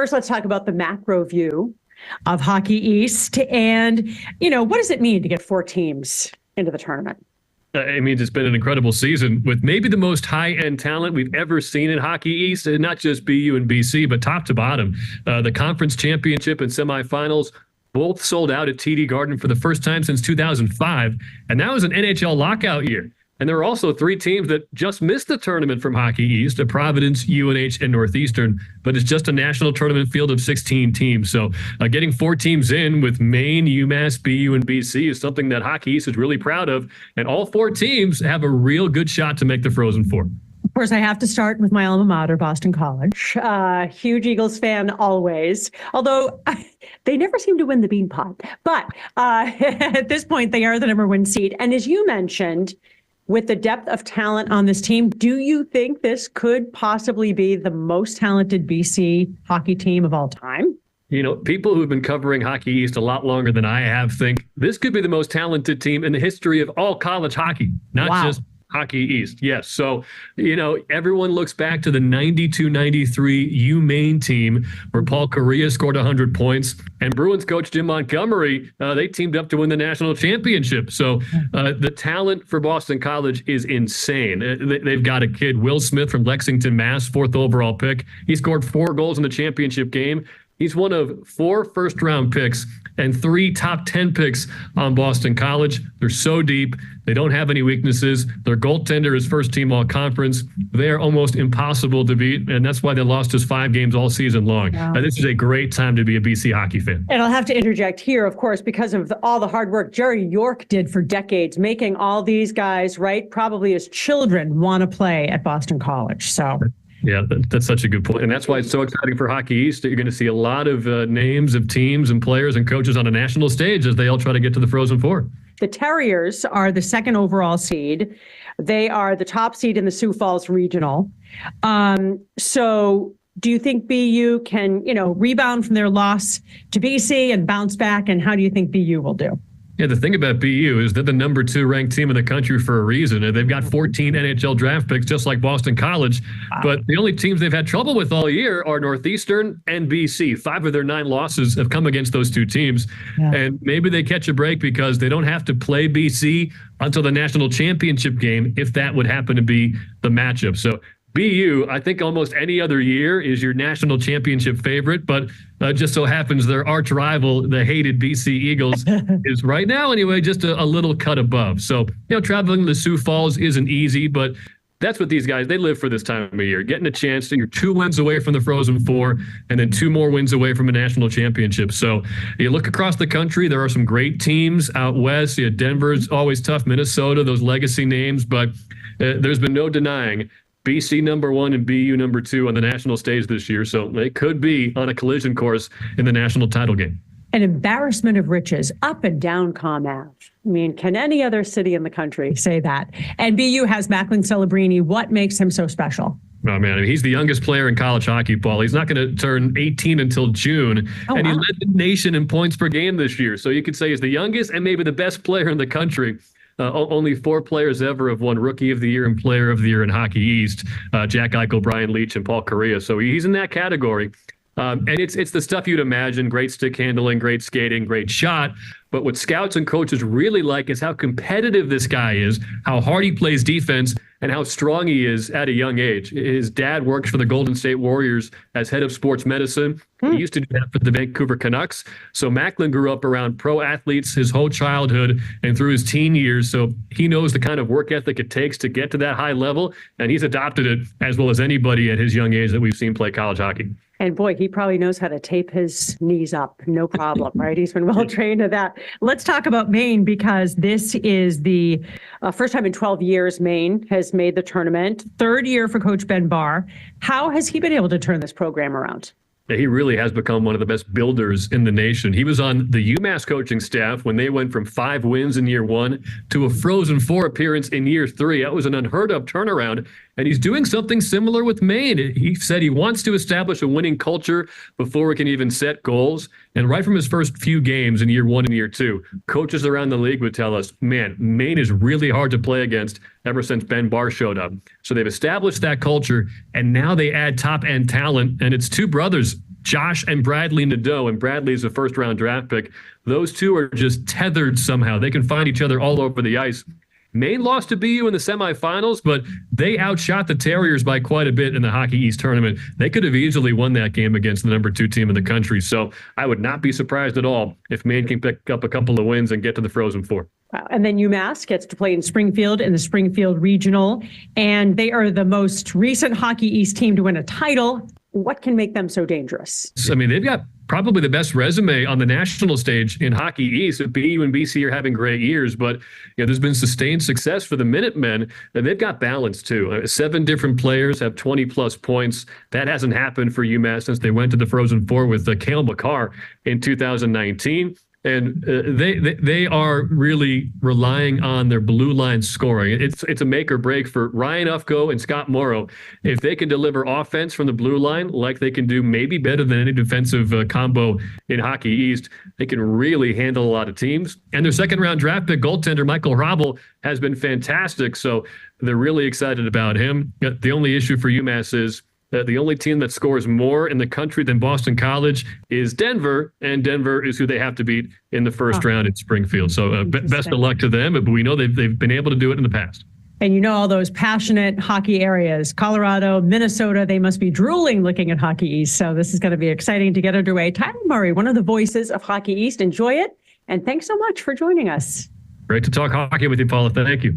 First, let's talk about the macro view of Hockey East. And, what does it mean to get 4 teams into the tournament? It means it's been an incredible season with maybe the most high-end talent we've ever seen in Hockey East, and not just BU and BC, but top to bottom. The conference championship and semifinals both sold out at TD Garden for the first time since 2005, and that was an NHL lockout year. And there are also 3 teams that just missed the tournament from Hockey East, Providence, UNH, and Northeastern, but it's just a national tournament field of 16 teams. So getting 4 teams in with Maine, UMass, BU, and BC is something that Hockey East is really proud of. And all 4 teams have a real good shot to make the Frozen Four. Of course, I have to start with my alma mater, Boston College. Huge Eagles fan always, although they never seem to win the Beanpot. But at this point, they are the #1 seed. And as you mentioned, with the depth of talent on this team, do you think this could possibly be the most talented BC hockey team of all time? People who've been covering Hockey East a lot longer than I have think this could be the most talented team in the history of all college hockey, not just Hockey East. Yes. So, everyone looks back to the 92-93 UMaine team where Paul Correa scored 100 points, and Bruins coach Jim Montgomery, they teamed up to win the national championship. So the talent for Boston College is insane. They've got a kid, Will Smith from Lexington, Mass, 4th overall pick. He scored 4 goals in the championship game. He's one of 4 first-round picks and 3 top 10 picks on Boston College. They're so deep. They don't have any weaknesses. Their goaltender is first-team all-conference. They're almost impossible to beat, and that's why they lost just 5 games all season long. Wow. This is a great time to be a BC hockey fan. And I'll have to interject here, of course, because of all the hard work Jerry York did for decades, making all these guys, right, probably as children, want to play at Boston College. So. Yeah, that's such a good point. And that's why it's so exciting for Hockey East that you're going to see a lot of names of teams and players and coaches on a national stage as they all try to get to the Frozen Four. The Terriers are the 2nd overall seed. They are the top seed in the Sioux Falls Regional. So do you think BU can, rebound from their loss to BC and bounce back? And how do you think BU will do? Yeah, the thing about BU is they're the #2 ranked team in the country for a reason. They've got 14 NHL draft picks, just like Boston College. Wow. But the only teams they've had trouble with all year are Northeastern and BC. 5 of their 9 losses have come against those 2 teams. Yeah. And maybe they catch a break because they don't have to play BC until the national championship game, if that would happen to be the matchup. So BU, I think almost any other year, is your national championship favorite, but just so happens their arch rival, the hated BC Eagles, is right now anyway just a little cut above. So, traveling to Sioux Falls isn't easy, but that's what these guys, they live for this time of year, getting a chance to, you're 2 wins away from the Frozen Four and then 2 more wins away from a national championship. So you look across the country, there are some great teams out west. Denver's always tough, Minnesota, those legacy names, but there's been no denying BC #1 and BU #2 on the national stage this year. So they could be on a collision course in the national title game. An embarrassment of riches, up and down Comm Ave. I mean, can any other city in the country say that? And BU has Macklin Celebrini. What makes him so special? Oh, man, he's the youngest player in college hockey, Paul. He's not going to turn 18 until June. He led the nation in points per game this year. So you could say he's the youngest and maybe the best player in the country. Only 4 players ever have won Rookie of the Year and Player of the Year in Hockey East, Jack Eichel, Brian Leach, and Paul Correa. So he's in that category. And it's the stuff you'd imagine: great stick handling, great skating, great shot. But what scouts and coaches really like is how competitive this guy is, how hard he plays defense, and how strong he is at a young age. His dad works for the Golden State Warriors as head of sports medicine. He used to do that for the Vancouver Canucks. So Macklin grew up around pro athletes his whole childhood and through his teen years. So he knows the kind of work ethic it takes to get to that high level. And he's adopted it as well as anybody at his young age that we've seen play college hockey. And boy, he probably knows how to tape his knees up. No problem, right? He's been well trained at that. Let's talk about Maine, because this is the first time in 12 years Maine has made the tournament. 3rd year for Coach Ben Barr. How has he been able to turn this program around? Yeah, he really has become one of the best builders in the nation. He was on the UMass coaching staff when they went from 5 wins in year 1 to a Frozen Four appearance in year 3. That was an unheard of turnaround. And he's doing something similar with Maine. He said he wants to establish a winning culture before we can even set goals. And right from his first few games in year 1 and year 2, coaches around the league would tell us, man, Maine is really hard to play against ever since Ben Barr showed up. So they've established that culture, and now they add top-end talent, and it's 2 brothers, Josh and Bradley Nadeau, and Bradley's a first-round draft pick. Those two are just tethered somehow. They can find each other all over the ice. Maine lost to BU in the semifinals, but they outshot the Terriers by quite a bit in the Hockey East tournament. They could have easily won that game against the number 2 team in the country. So I would not be surprised at all if Maine can pick up a couple of wins and get to the Frozen Four. Wow. And then UMass gets to play in Springfield in the Springfield Regional, and they are the most recent Hockey East team to win a title. What can make them so dangerous? I mean, they've got probably the best resume on the national stage in Hockey East. BU and BC are having great years, but there's been sustained success for the Minutemen, and they've got balance too. 7 different players have 20-plus points. That hasn't happened for UMass since they went to the Frozen Four with Cale Makar in 2019. And they are really relying on their blue line scoring. It's a make or break for Ryan Ufko and Scott Morrow. If they can deliver offense from the blue line like they can do, maybe better than any defensive combo in Hockey East, they can really handle a lot of teams. And their second-round draft pick goaltender, Michael Hrabal, has been fantastic. So they're really excited about him. The only issue for UMass is the only team that scores more in the country than Boston College is Denver, and Denver is who they have to beat in the first round at Springfield. So best of luck to them, but we know they've been able to do it in the past. And all those passionate hockey areas, Colorado, Minnesota, they must be drooling looking at Hockey East. So this is going to be exciting to get underway. Tyler Murray, one of the voices of Hockey East. Enjoy it. And thanks so much for joining us. Great to talk hockey with you, Paula. Thank you.